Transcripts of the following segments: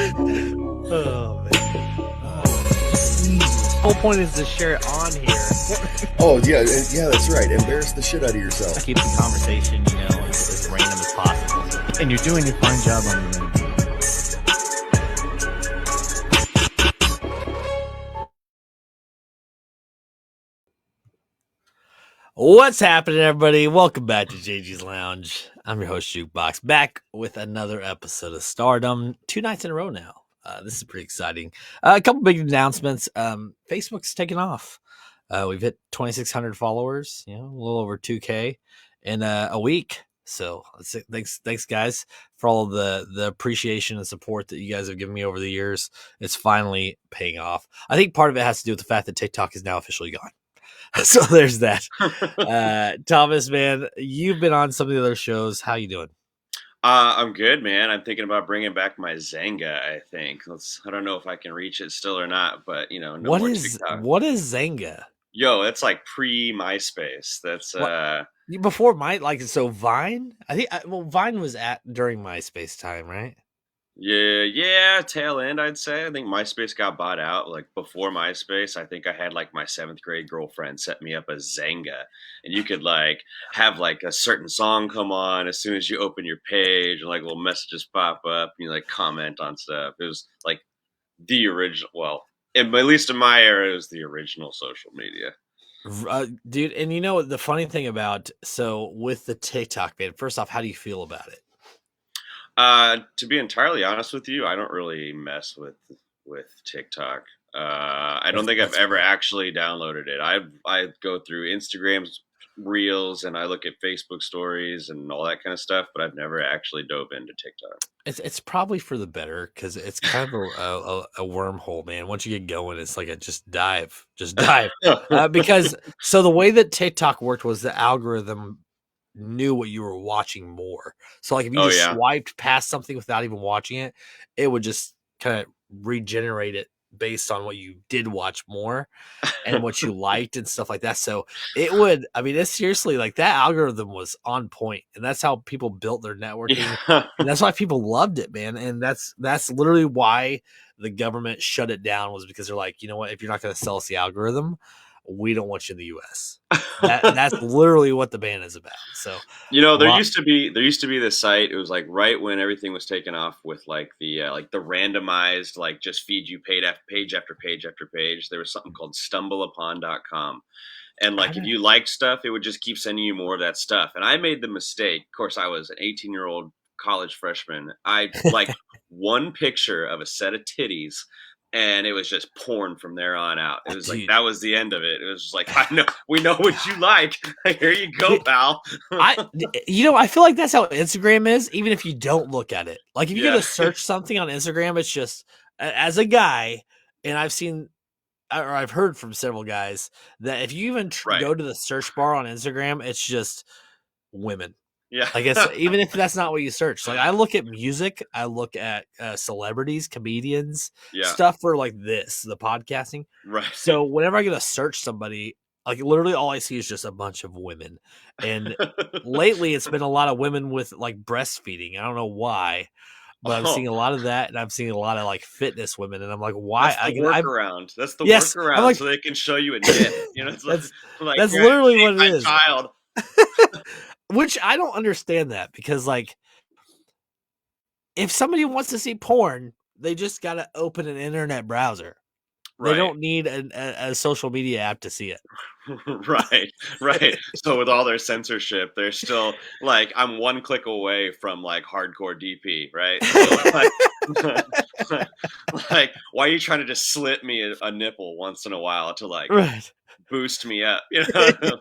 Oh man. The whole point is to share it on here. Oh yeah, yeah, that's right. Embarrass the shit out of yourself. Keep the conversation, as random as possible. And you're doing a fine job on your end. What's happening, everybody? Welcome back to JG's Lounge. I'm your host, Jukebox, back with another episode of Stardom. 2 nights in a row now. This is pretty exciting. A couple big announcements. Facebook's taken off. We've hit 2,600 followers, a little over 2K in a week. So thanks, guys, for all of the appreciation and support that you guys have given me over the years. It's finally paying off. I think part of it has to do with the fact that TikTok is now officially gone. So there's that. Thomas, man, you've been on some of the other shows. How you doing? I'm good, man. I'm thinking about bringing back my Zanga. I think I don't know if I can reach it still or not, but no more TikTok. What is Zanga? Yo, it's like pre MySpace. That's before so Vine. I think Vine was during MySpace time, right? Yeah, tail end, I'd say. I think MySpace got bought out. Like before MySpace, I think I had like my 7th grade girlfriend set me up a Zanga, and you could like have like a certain song come on as soon as you open your page, and like little messages pop up, and you like comment on stuff. It was like the original. Well, at least in my era, it was the original social media. Dude, and the funny thing about with the TikTok, man. First off, how do you feel about it? To be entirely honest with you, I don't really mess with TikTok. I don't think I've ever actually downloaded it. I go through Instagram's reels and I look at Facebook stories and all that kind of stuff, but I've never actually dove into TikTok. It's probably for the better because it's kind of a wormhole, man. Once you get going, it's like a just dive. Because the way that TikTok worked was the algorithm knew what you were watching more. So like if you swiped past something without even watching it, it would just kind of regenerate it based on what you did watch more and what you liked and stuff like that. So it's seriously like that algorithm was on point, and that's how people built their networking. And that's why people loved it, man. And that's literally why the government shut it down, was because they're like, you know what, if you're not going to sell us the algorithm, we don't want you in the U.S. That's literally what the ban is about. So there used to be this site. It was like right when everything was taken off with like the randomized like just feed you page after page after page. There was something called stumbleupon.com. And like if you liked stuff, it would just keep sending you more of that stuff. And I made the mistake. Of course, I was an 18-year-old college freshman. I liked one picture of a set of titties, and it was just porn from there on out. It was like that was the end of it. It was just like, we know what you like. Here you go, pal. I feel like that's how Instagram is, even if you don't look at it. Like if you go to search something on Instagram, it's just, as a guy, and I've heard from several guys that if you even go to the search bar on Instagram, it's just women. Yeah, I guess even if that's not what you search. Like I look at music, I look at celebrities, comedians, stuff for like the podcasting. Right. So whenever I get to search somebody, like literally all I see is just a bunch of women. And lately it's been a lot of women with like breastfeeding. I don't know why, but I'm seeing a lot of that, and I'm seeing a lot of like fitness women, and I'm like, why? That's the workaround. That's the workaround, like, so they can show you a dick. That's literally what it is. Child. Which I don't understand that, because like if somebody wants to see porn, they just got to open an internet browser. Right. They don't need a social media app to see it. Right. So with all their censorship, they're still like, I'm one click away from like hardcore DP, right? So, like, why are you trying to just slit me a nipple once in a while to like boost me up?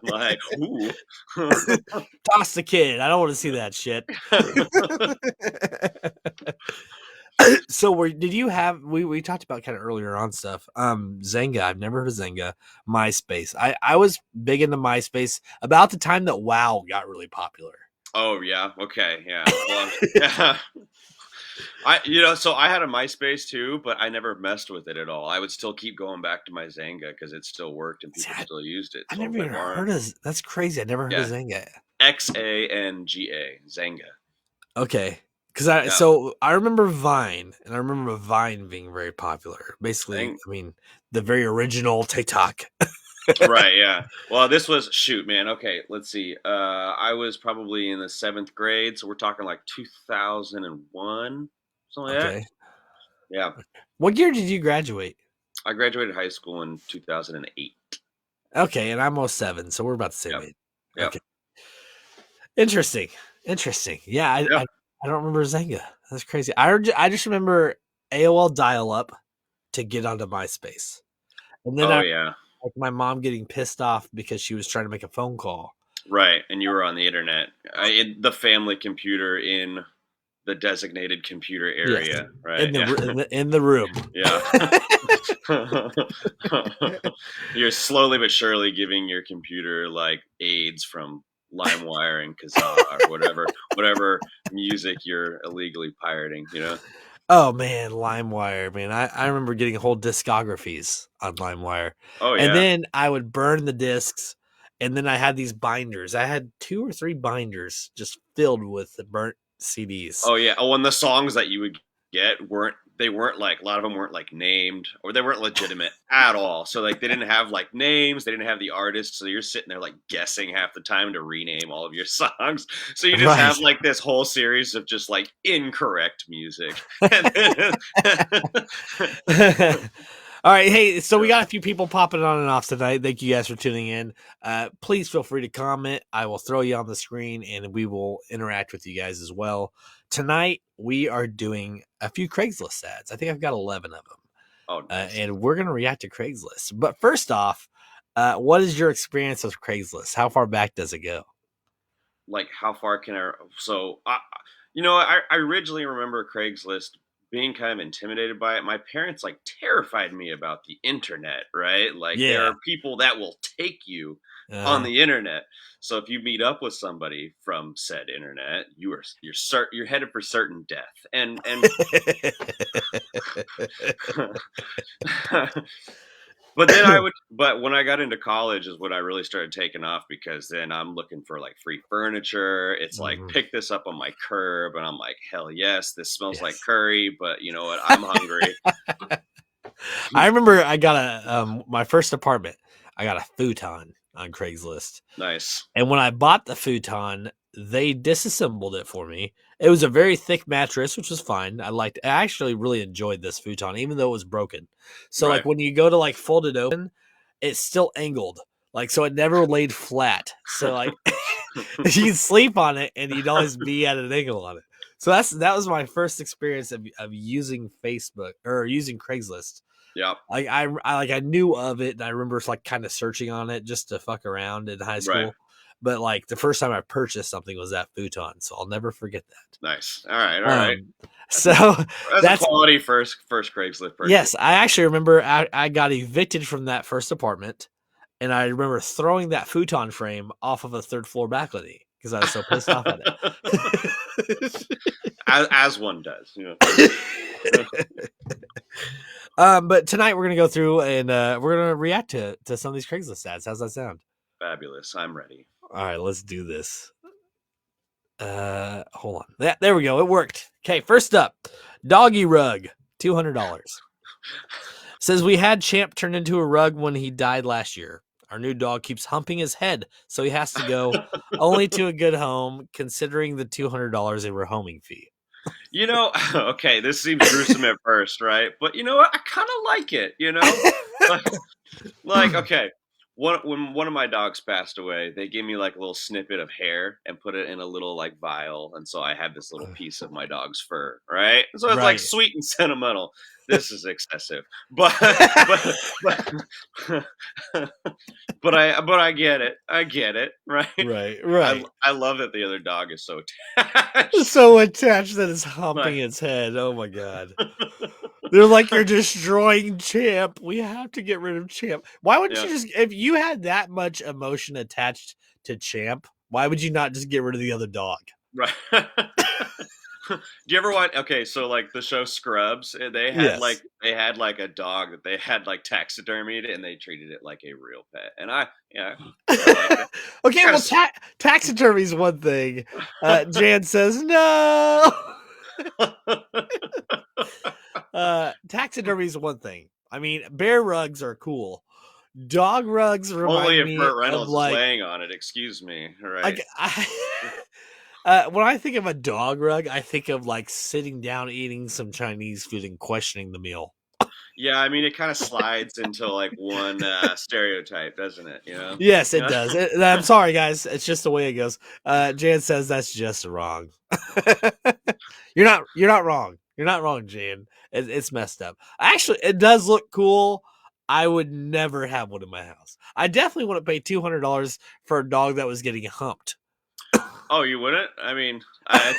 Like, ooh. Toss the kid. I don't want to see that shit. So did you have, we talked about kind of earlier on stuff, Zanga. I've never heard of Zanga. MySpace. I was big into MySpace about the time that WoW got really popular. Oh yeah. Okay. Yeah. Well, so I had a MySpace too, but I never messed with it at all. I would still keep going back to my Zanga because it still worked and people still used it. I never even heard of, that's crazy. I never heard of Zanga. Xanga, Zanga. Okay. Because Yeah, so I remember Vine, and I remember Vine being very popular. I Basically, think I mean, the very original TikTok. right. Yeah. Well, this was shoot, man. Okay, let's see. I was probably in the 7th grade, so we're talking like 2001, something like that. Okay. Yeah, What year did you graduate? I graduated high school in 2008. Okay, and I'm 07, so we're about the same Yep. age. Yep. Okay. Interesting. Interesting. Yeah, Yeah. I don't remember Zynga. That's crazy. I just remember AOL dial up to get onto MySpace. And then Oh I yeah. like my mom getting pissed off because she was trying to make a phone call. Right. And you were on the internet, in the family computer in the designated computer Yes. area. Right. In Yeah. in the room. Yeah. You're slowly but surely giving your computer like aids from LimeWire and Kazaa or whatever music you're illegally pirating. Oh man, LimeWire, man. I remember getting whole discographies on LimeWire. Oh And yeah. then I would burn the discs, and then I had these binders. I had 2 or 3 binders just filled with the burnt CDs. Oh yeah. Oh, and the songs that you would get weren't like a lot of them weren't like named or they weren't legitimate at all. So like they didn't have like names, they didn't have the artists. So you're sitting there like guessing half the time to rename all of your songs. So you just Right. have like this whole series of just like incorrect music. And then, All right, hey, so we got a few people popping on and off tonight. Thank you guys for tuning in. Please feel free to comment. I will throw you on the screen, and we will interact with you guys as well. Tonight we are doing a few Craigslist ads. I think I've got 11 of them, oh, nice. and we're going to react to Craigslist. But first off, what is your experience with Craigslist? How far back does it go? Like how far can I? So I originally remember Craigslist being kind of intimidated by it. My parents like terrified me about the internet, right? Like there Yeah. are people that will take you on Uh, the internet. So if you meet up with somebody from said internet, you're headed for certain death. And but when I got into college is when I really started taking off because then I'm looking for like free furniture. It's like Mhm. pick this up on my curb and I'm like, hell yes, this smells like Yes. curry, but you know what? I'm hungry. I remember I got my first apartment. I got a futon on Craigslist. Nice. And when I bought the futon, they disassembled it for me. It was a very thick mattress, which was fine. I actually really enjoyed this futon, even though it was broken. So like Right. when you go to like fold it open, it's still angled. Like so it never laid flat. So like you can sleep on it and you'd always be at an angle on it. So that was my first experience of using Facebook or using Craigslist. Yep. I knew of it, and I remember like kind of searching on it just to fuck around in high Right. school. But like the first time I purchased something was that futon, so I'll never forget Nice. All right. All that. right. So That's a that's quality first Craigslist purchase. yes, I actually remember I got evicted from that first apartment, and I remember throwing that futon frame off of a third floor balcony because I was so pissed off at it. as one does. But tonight we're gonna go through and we're gonna react to some of these Craigslist ads. How's that sound? Fabulous. I'm ready. All right, let's do this. Hold on. There we go. It worked. Okay, first up, doggy rug, $200. Says we had Champ turn into a rug when he died last year. Our new dog keeps humping his head, so he has to go only to a good home, considering the $200 a rehoming fee. Okay, this seems gruesome at first, right? But you know what? I kind of like it, like okay, when one of my dogs passed away, they gave me like a little snippet of hair and put it in a little like vial, and so I had this little piece of my dog's fur, right? So it's like Right. sweet and sentimental. This is excessive, but but but I get it. I get it, right? Right, I right. I love that the other dog is so attached. So attached that it's humping Like, its head. Oh my god. They're like, you're destroying Champ. We have to get rid of Champ. Why wouldn't yeah, you just, if you had that much emotion attached to Champ, why would you not just get rid of the other dog? right. Do you ever watch? Okay, so like the show Scrubs, Yes. they had like a dog that they had like taxidermied, and they treated it like a real pet. And I like that. Okay, Kind well, of taxidermy is one thing. Jan says no. Taxidermy is one thing. I mean, bear rugs are cool. Dog rugs Only remind if me Burt of Reynolds is laying on it. Excuse me. All right. like when I think of a dog rug, I think of like sitting down eating some Chinese food and questioning the meal. Yeah, I mean, it kind of slides into like one stereotype, doesn't it? You know? Yes, it Yeah. does. I'm sorry, guys. It's just the way it goes. Jan says that's just wrong. You're not wrong. You're not wrong, Jan. It's messed up. Actually, it does look cool. I would never have one in my house. I definitely wouldn't pay $200 for a dog that was getting humped. Oh, you wouldn't? I mean, I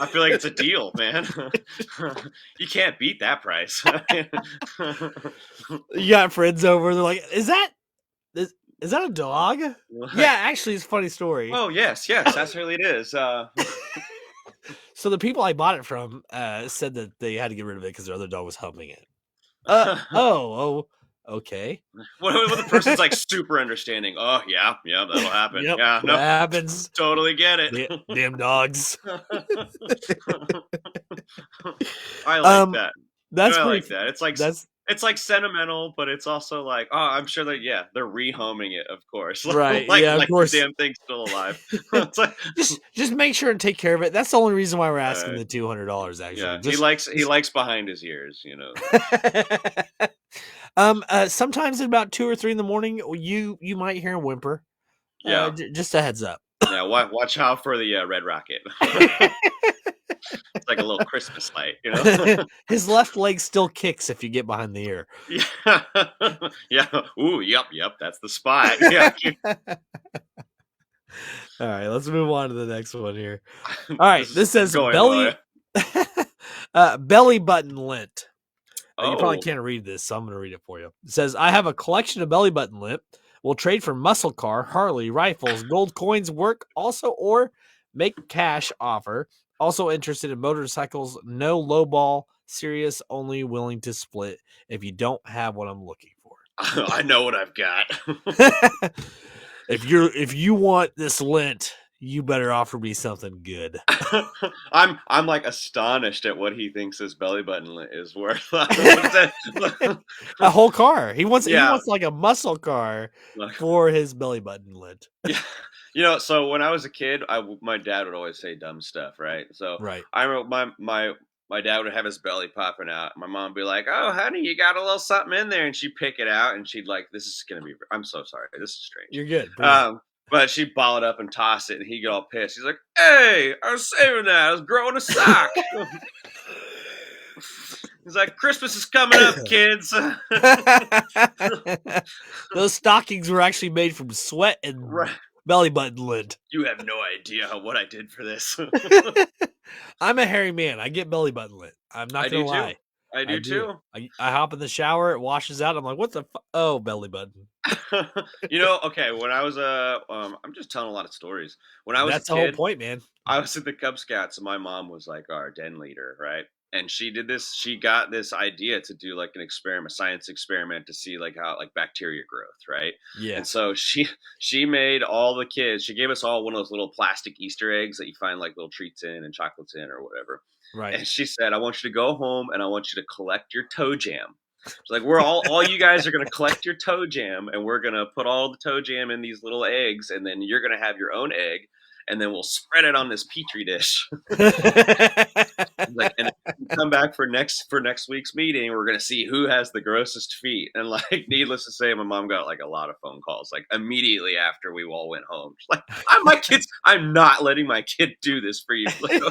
feel like it's a deal, man. You can't beat that price. You got friends over. They're like, is that a dog? Yeah, actually, it's a funny story. Oh, yes, that's really it is. So the people I bought it from said that they had to get rid of it because their other dog was humping it. Okay. What the person's like super understanding. Oh, yeah, that'll happen. Yep, Yeah, no, that happens. totally get it. Damn dogs. I like Um, that. that's I pretty. like that. That's It's like sentimental, but it's also like, oh, I'm sure that they're rehoming it, of course. right. like Yeah, of like the course. damn thing's still alive. It's like, Just make sure and take care of it. That's the only reason why we're asking uh, the $200. yeah, Actually, he likes behind his ears, you know. sometimes at about 2 or 3 in the morning, you might hear a whimper. Yeah, Just a heads up. yeah. Watch out for the red rocket. It's like a little Christmas light, you know. His left leg still kicks if you get behind the ear. Yeah, yeah. Ooh, yep. That's the spot. Yeah. All right, let's move on to the next one here. All right, this says Going belly belly button lint. You probably Oh, can't read this, so I'm going to read it for you. It says, I have a collection of belly button lint. We'll trade for muscle car, Harley, rifles, gold coins, work also, or make cash offer. Also interested in motorcycles, no lowball, serious, only willing to split if you don't have what I'm looking for. I know what I've got. If you want this lint, you better offer me something good. I'm like astonished at what he thinks his belly button is worth. What is that? A whole car. He wants Yeah, like a muscle car like, for his belly button lint. yeah. You know, so when I was a kid, my dad would always say dumb stuff, right? So Right. I remember my dad would have his belly popping out. My mom would be like, "Oh, honey, you got a little something in there," and she'd pick it out, and she'd like, "This is gonna be. I'm so sorry. This is strange." You're good. Bring it up. But she'd ball it up and toss it, and he'd get all pissed. He's like, "Hey, I was saving that. I was growing a sock." He's like, "Christmas is coming up, kids." Those stockings were actually made from sweat and Right. belly button lint. You have no idea what I did for this. I'm a hairy man. I get belly button lint. I'm not I gonna do lie. too. I do too. I hop in the shower. It washes out. I'm like, what the? Oh, belly button. You know, okay. When I was I'm just telling a lot of stories. When I was That's a the whole kid, point, man. I was at the Cub Scouts, and my mom was like our den leader, right? And she did this. She got this idea to do like an experiment, science experiment, to see like how like bacteria growth, right? Yeah. And so she made all the kids. She gave us all one of those little plastic Easter eggs that you find like little treats in and chocolates in or whatever. Right. And she said, "I want you to go home and I want you to collect your toe jam." She's like, "We're all you guys are going to collect your toe jam, and we're going to put all the toe jam in these little eggs, and then you're going to have your own egg, and then we'll spread it on this petri dish." Like, and come back for next week's meeting, we're going to see who has the grossest feet. And like, needless to say, my mom got like a lot of phone calls like immediately after we all went home. She's like, I'm not letting my kid do this for you." Like,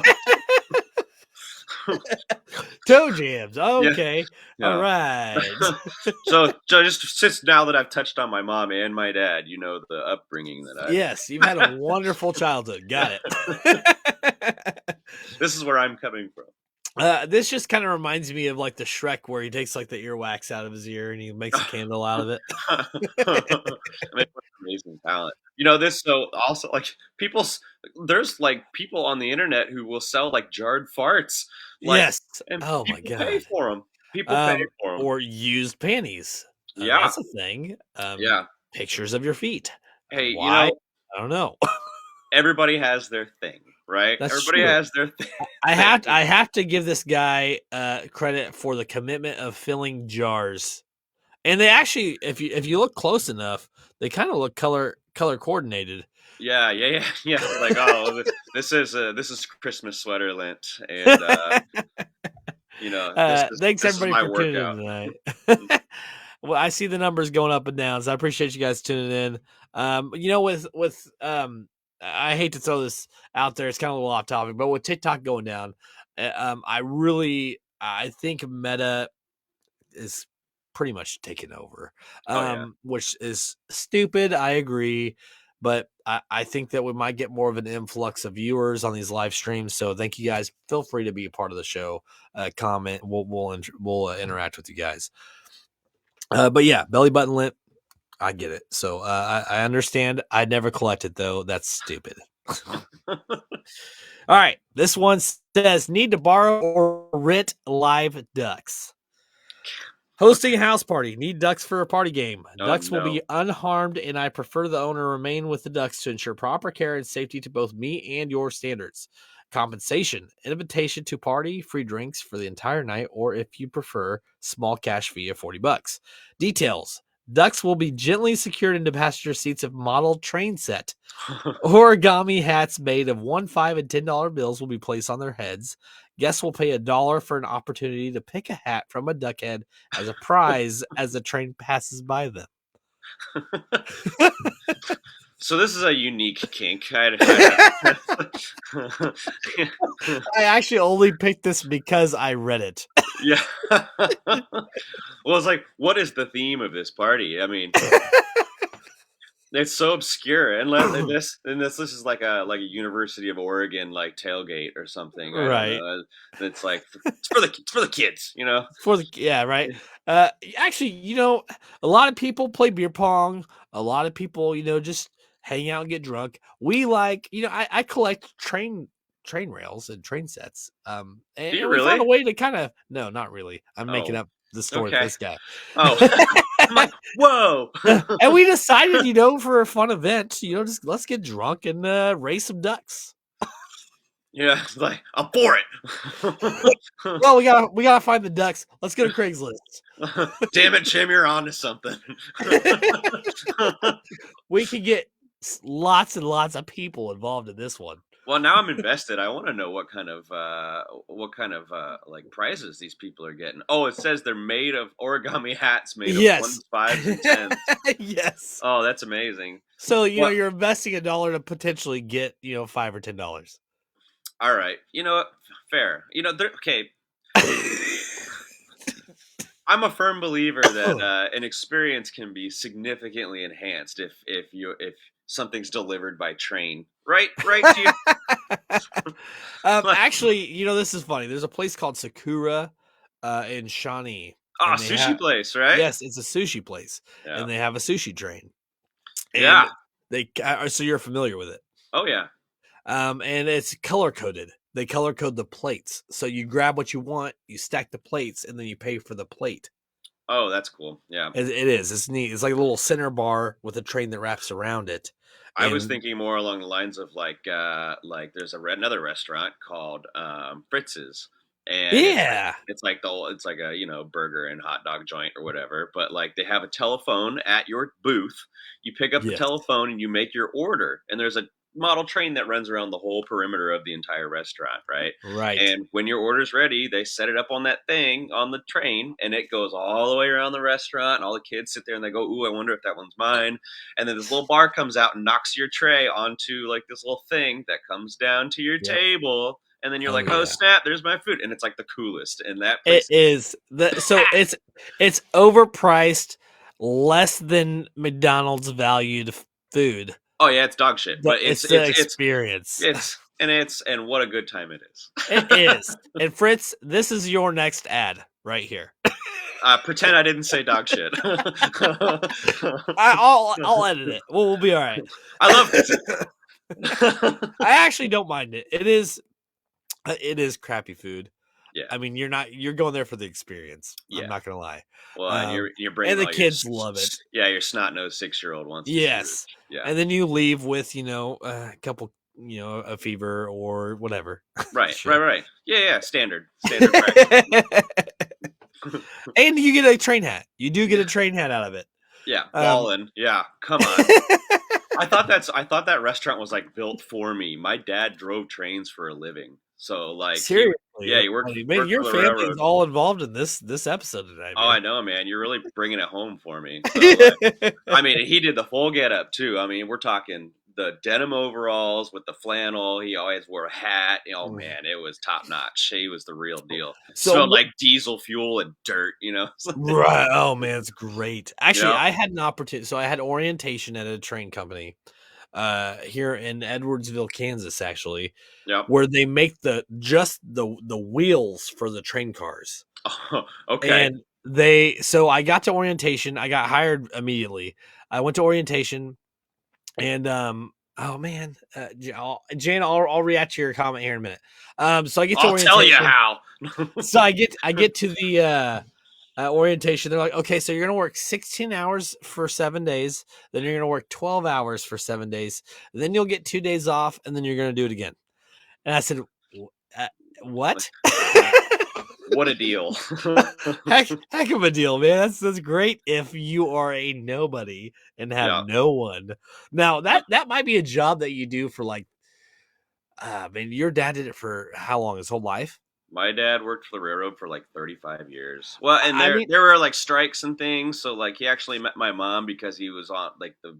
Toe jams. Okay. yeah. All right. So just since now that I've touched on my mom and my dad, you know the upbringing that I. Yes, you've had a wonderful childhood. Got it. This is where I'm coming from. This just kind of reminds me of like the Shrek where he takes like the earwax out of his ear and he makes a candle out of it. I mean, what amazing talent. You know this. So also like there's like people on the internet who will sell like jarred farts. Like, Yes. and Oh my people pay god. for them. People pay for them. Or used panties. Yeah. That's a thing. Yeah. Pictures of your feet. Hey, Why? you know, I don't know. everybody has their thing, right? That's Everybody true. has their I thing. have to give this guy credit for the commitment of filling jars. And they actually, if you look close enough, they kind of look color coordinated. Yeah, yeah, yeah, yeah. Like, oh, this is Christmas sweater lint, and Thanks this is everybody my for tuning in workout. tonight. Well, I see the numbers going up and down, so I appreciate you guys tuning in. I hate to throw this out there; it's kind of a little off topic, but with TikTok going down, I think Meta is pretty much taken over, Oh yeah. which is stupid. I agree, but I think that we might get more of an influx of viewers on these live streams. So thank you guys. Feel free to be a part of the show. Comment. We'll interact with you guys. But yeah, belly button lint. I get it. So I understand. I never collected though. That's stupid. All right. This one says need to borrow or rent live ducks. Hosting a house party. Need ducks for a party game. Oh Ducks will no. be unharmed, and I prefer the owner remain with the ducks to ensure proper care and safety to both me and your standards. Compensation. Invitation to party, free drinks for the entire night, or if you prefer, small cash fee of $40. Details. Ducks will be gently secured into passenger seats of model train set. Origami hats made of $1, $5, and $10 bills will be placed on their heads. Guests will pay $1 for an opportunity to pick a hat from a duck head as a prize as the train passes by them. So this is a unique kink. I actually only picked this because I read it. Yeah. Well, it's like, what is the theme of this party? I mean, it's so obscure, and this is like a University of Oregon like tailgate or something. I don't Right. know. It's like it's for the kids, you know. Right. Actually, a lot of people play beer pong. A lot of people, just hang out and get drunk. We I collect train rails and train sets. Do you And we found a really? way to kind of no, not really. I'm making Oh, up the story for okay. this guy. Oh, I'm like, whoa. And we decided, for a fun event, just let's get drunk and race some ducks. Yeah, it's like I'm for it. Well, we gotta find the ducks. Let's go to Craigslist. Damn it, Jim, you're on to something. We could get lots and lots of people involved in this one. Well, now I'm invested. I want to know what kind of like prizes these people are getting. Oh, it says they're made of origami hats made of Yes. ones, fives, and tens. Yes. Oh, that's amazing. So What? you're investing $1 to potentially get $5 or $10. All right. You know what? Fair. Okay. I'm a firm believer that an experience can be significantly enhanced if something's delivered by train. Right? Right? Actually, this is funny. There's a place called Sakura in Shawnee, Ah, and they sushi have place, right? yes, it's a sushi place, Yeah. and they have a sushi train, and Yeah. so you're familiar with it. Oh yeah. And it's color coded. They color code the plates, so you grab what you want, you stack the plates, and then you pay for the plate. Oh, that's cool. Yeah. It is. It's neat. It's like a little center bar with a train that wraps around it. I was And thinking more along the lines of like there's another restaurant called Fritz's, and yeah, it's like a burger and hot dog joint or whatever, but like they have a telephone at your booth. You pick up the yes, telephone and you make your order, and there's a model train that runs around the whole perimeter of the entire restaurant, right? right. And when your order's ready, they set it up on that thing on the train, and it goes all the way around the restaurant. And all the kids sit there and they go, "Ooh, I wonder if that one's mine." And then this little bar comes out and knocks your tray onto like this little thing that comes down to your Yep. table. And then you're Oh like, "Oh yeah. snap! There's my food!" And it's like the coolest. And that It place is so it's overpriced, less than McDonald's valued food, oh yeah, it's dog shit. but But it's the experience. and what a good time it is. It is. And Fritz, this is your next ad right here. Pretend I didn't say dog shit. I'll edit it. We'll be all right. I love this. I actually don't mind it. It is crappy food. Yeah. I mean, you're going there for the experience. Yeah. I'm not gonna lie. Well, and you're bringing and the all kids love it. Yeah, your snot nosed 6-year-old wants. Yes. Yeah. And then you leave with a couple a fever or whatever. Right, Shit. right, right. Yeah, standard practice. And you get a train hat. You do get a train hat out of it. Yeah, Um, ballin'. Yeah, come on. I thought that restaurant was like built for me. My dad drove trains for a living, so like Seriously, he that's worked funny. Man, your for the family is railroad. all involved in this episode tonight, Oh, man. I know, man. You're really bringing it home for me. So like, I mean, he did the full get up too. I mean, we're talking the denim overalls with the flannel. He always wore a hat. Oh man, it was top notch. He was the real deal. So, Smelled like diesel fuel and dirt. right? Oh man, it's great. Actually, Yep, I had an opportunity. So I had orientation at a train company, here in Edwardsville, Kansas, actually, yep. where they make the wheels for the train cars. Okay. And so I got to orientation. I got hired immediately. I went to orientation, and oh man, Jan, I'll react to your comment here in a minute. So I get to I'll tell you orientation. how. So I get to the orientation. They're like, okay, so you're gonna work 16 hours for 7 days, then you're gonna work 12 hours for 7 days, then you'll get 2 days off, and then you're gonna do it again. And I said, what? What a deal. heck of a deal, man. That's great if you are a nobody and have Yeah. no one. Now that might be a job that you do for like, I mean, your dad did it for how long? His whole life? My dad worked for the railroad for like 35 years. Well, and I there mean, there were like strikes and things. So like he actually met my mom because he was on like the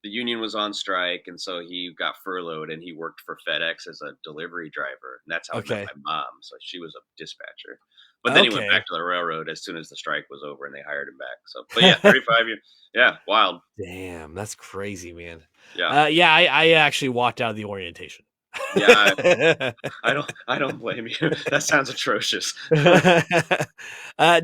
union was on strike, and so he got furloughed and he worked for FedEx as a delivery driver, and that's how he met okay, my mom. So she was a dispatcher. But then he went okay. back to the railroad as soon as the strike was over, and they hired him back. So, but yeah, 35 years. Yeah, wild. Damn, that's crazy, man. Yeah, Yeah, I actually walked out of the orientation. yeah. I don't blame you. That sounds atrocious.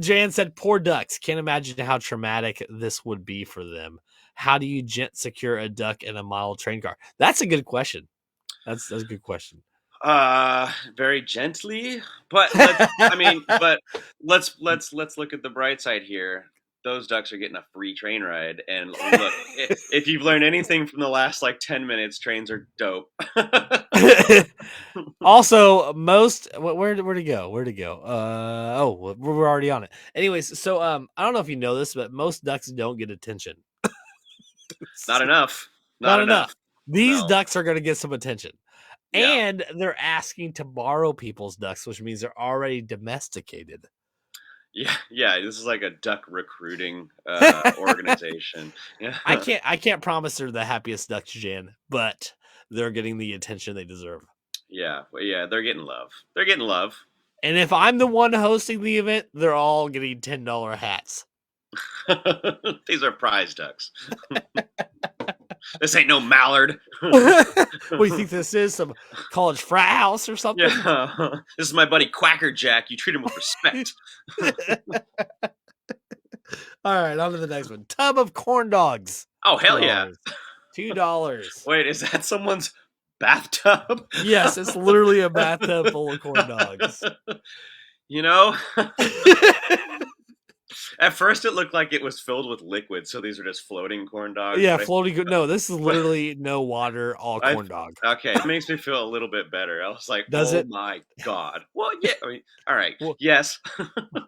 Jan said, "Poor ducks. Can't imagine how traumatic this would be for them. How do you secure a duck in a model train car?" That's a good question. That's a good question. Very gently, but let's look at the bright side here. Those ducks are getting a free train ride, and look, if you've learned anything from the last like 10 minutes, trains are dope. Also, most where to go? Where to go? We're already on it. Anyways, so I don't know if you know this, but most ducks don't get attention. Not enough. Not Not enough. enough. These No. ducks are going to get some attention. Yeah. And they're asking to borrow people's ducks, which means they're already domesticated. Yeah. Yeah. This is like a duck recruiting organization. Yeah. I can't promise they're the happiest ducks, Jan, but they're getting the attention they deserve. Yeah. Well, yeah. They're getting love. They're getting love. And if I'm the one hosting the event, they're all getting $10 hats. These are prize ducks. This ain't no mallard. What do you think this is? Some college frat house or something? Yeah. This is my buddy Quacker Jack. You treat him with respect. All right, on to the next one. Tub of corn dogs. Oh, hell yeah. $2. Wait, is that someone's bathtub? Yes, it's literally a bathtub full of corn dogs. You know, at first it looked like it was filled with liquid, so these are just floating corn dogs. Yeah, but floating. No, this is literally no water, all corn dog. okay, it makes me feel a little bit better. I was like, Does oh it? my god. Well, yeah. I mean, all right. Well, Yes.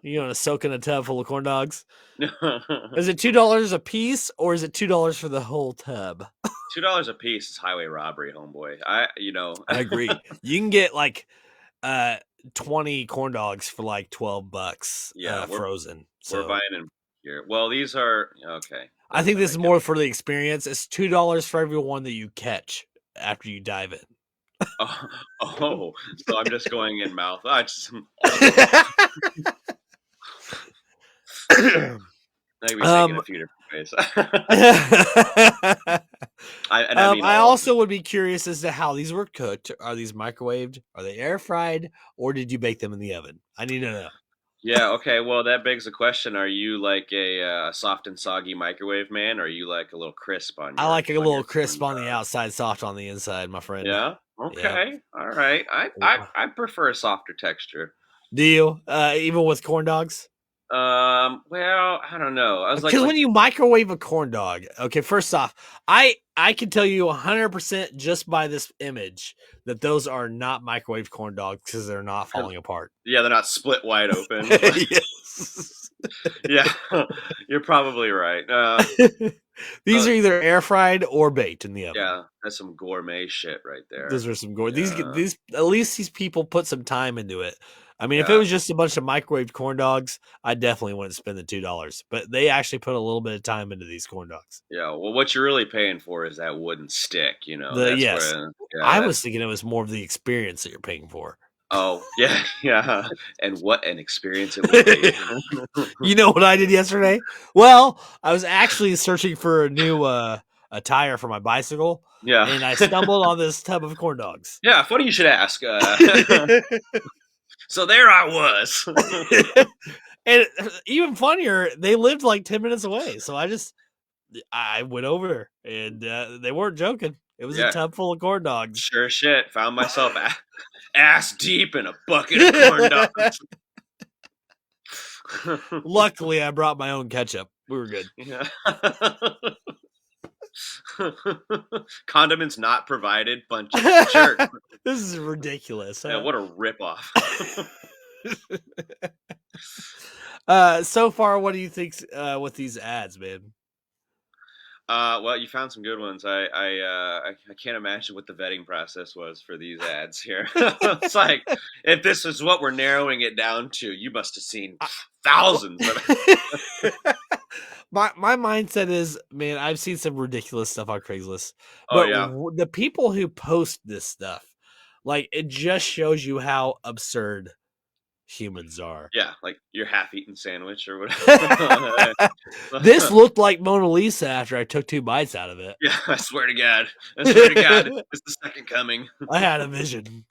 you want to soak in a tub full of corn dogs? Is it $2 a piece, or is it $2 for the whole tub? $2 a piece is highway robbery, homeboy. I agree. You can get like 20 corn dogs for like $12. Yeah, frozen. So we're buying them here. Well, these are okay. I think this is more for the experience. It's $2 for every one that you catch after you dive in. Oh, so I'm just going in mouth. Maybe taking a few different ways. I also would be curious as to how these were cooked. Are these microwaved? Are they air fried? Or did you bake them in the oven? I need to know. Yeah, okay. Well, that begs the question: are you like a soft and soggy microwave man, or are you like a little crisp on? I like a little crisp on the outside, soft on the inside, my friend. Yeah. Okay. Yeah. All right. I prefer a softer texture. Do you? Even with corn dogs? Well, I don't know. I was Because like when you microwave a corn dog, okay, first off, I can tell you 100% just by this image that those are not microwave corn dogs because they're not falling apart. yeah, they're not split wide open. Yes. Yeah, you're probably right. These Uh, are either air fried or baked in the oven. yeah, that's some gourmet shit right Those there. are some gore. Yeah, These at least these people put some time into it. I mean, if it yeah, was just a bunch of microwaved corn dogs, I definitely wouldn't spend the $2. But they actually put a little bit of time into these corn dogs. yeah. Well, what you're really paying for is that wooden stick. The That's yes, where. Yeah, I was that's. thinking it was more of the experience that you're paying for. Oh, yeah, yeah. And what an experience it would be. You know what I did yesterday? Well, I was actually searching for a new a tire for my bicycle, Yeah, and I stumbled on this tub of corn dogs. yeah. Funny you should ask. So there I was. And even funnier, they lived like 10 minutes away. So I went over and they weren't joking. It was a Yeah, tub full of corn dogs. sure shit. Found myself ass deep in a bucket of corn dogs. Luckily, I brought my own ketchup. We were good. Yeah. Condiments not provided. Bunch of jerk. This is ridiculous. Yeah, Huh? what a ripoff. So far, what do you think with these ads, man? Well, you found some good ones. I can't imagine what the vetting process was for these ads here. It's like if this is what we're narrowing it down to, you must have seen thousands of. My mindset is, man, I've seen some ridiculous stuff on Craigslist, Oh but yeah, the people who post this stuff, like, it just shows you how absurd humans are. yeah, like your half-eaten sandwich or whatever. This looked like Mona Lisa after I took 2 bites out of it. Yeah, I swear to God, I swear to God, it's the second coming. I had a vision.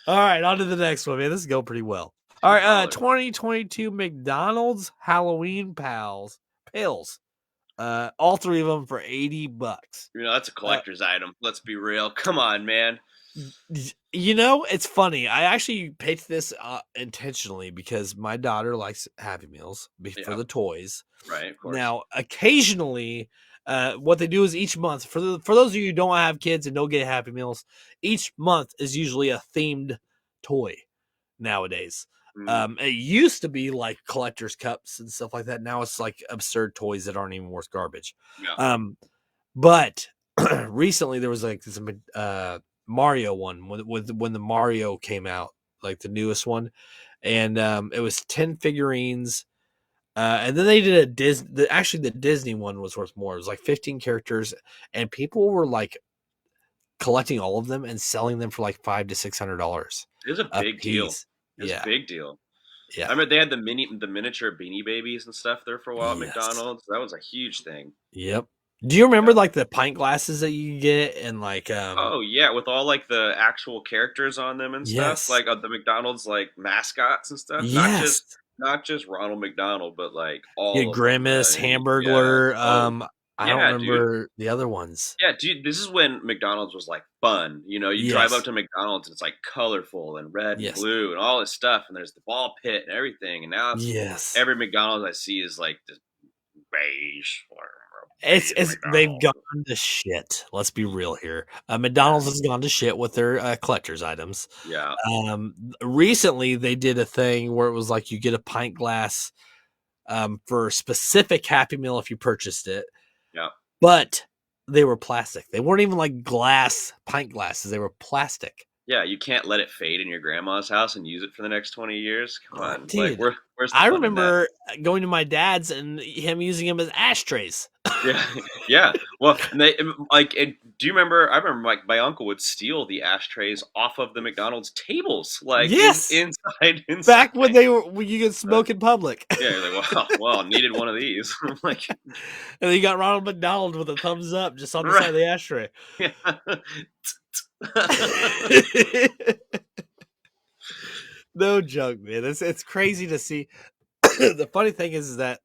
All right, on to the next one, man. This is going pretty well. All right, 2022 McDonald's Halloween pills. All 3 of them for $80. That's a collector's item. Let's be real. Come on, man. You know, it's funny. I actually picked this intentionally because my daughter likes Happy Meals for Yeah, the toys. right, of course. Now, occasionally, what they do is each month for those of you who don't have kids and don't get Happy Meals, each month is usually a themed toy. Nowadays, Mm, it used to be like collector's cups and stuff like that. Now it's like absurd toys that aren't even worth garbage. yeah, But recently there was like this Mario one when the Mario came out, like the newest one, and it was 10 figurines. And then they did a Disney. Actually, the Disney one was worth more. It was like 15 characters, and people were like collecting all of them and selling them for like $500 to $600 it's a a big deal. piece. It's a Yeah, big deal. I yeah, remember they had the miniature Beanie Babies and stuff there for a while at yes, McDonald's. That was a huge thing. yep. Do you remember Yeah. like the pint glasses that you get and like Oh yeah, with all like the actual characters on them and stuff, yes, like the McDonald's like mascots and stuff. yes, Not just Ronald McDonald, but like yeah, all of them. Grimace, Yeah. Hamburglar. Oh I don't yeah, dude. remember the other ones. Yeah, dude. This is when McDonald's was like fun. You drive up Yes, to McDonald's and it's like colorful and red and yes, blue and all this stuff, and there's the ball pit and everything. And now it's yes. every McDonald's I see is like this beige or beige It's they've McDonald's. gone to shit. Let's be real here. McDonald's has gone to shit with their collector's items. Yeah, Recently they did a thing where it was like you get a pint glass for a specific Happy Meal if you purchased it, yeah. but they were plastic. They weren't even like glass pint glasses. They were plastic. Yeah, you can't let it fade in your grandma's house and use it for the next 20 years. Come on. Like, Dude, where's the I fun in that? remember going to my dad's and him using them as ashtrays. Yeah, yeah. Well, and do you remember? I remember my uncle would steal the ashtrays off of the McDonald's tables, like Yes, inside. back when you could Uh, smoke in public. yeah, you're like, well, needed one of these. I'm like, And then you got Ronald McDonald with a thumbs up just on the side right, of the ashtray. yeah. No joke, man. It's crazy to see. The funny thing is that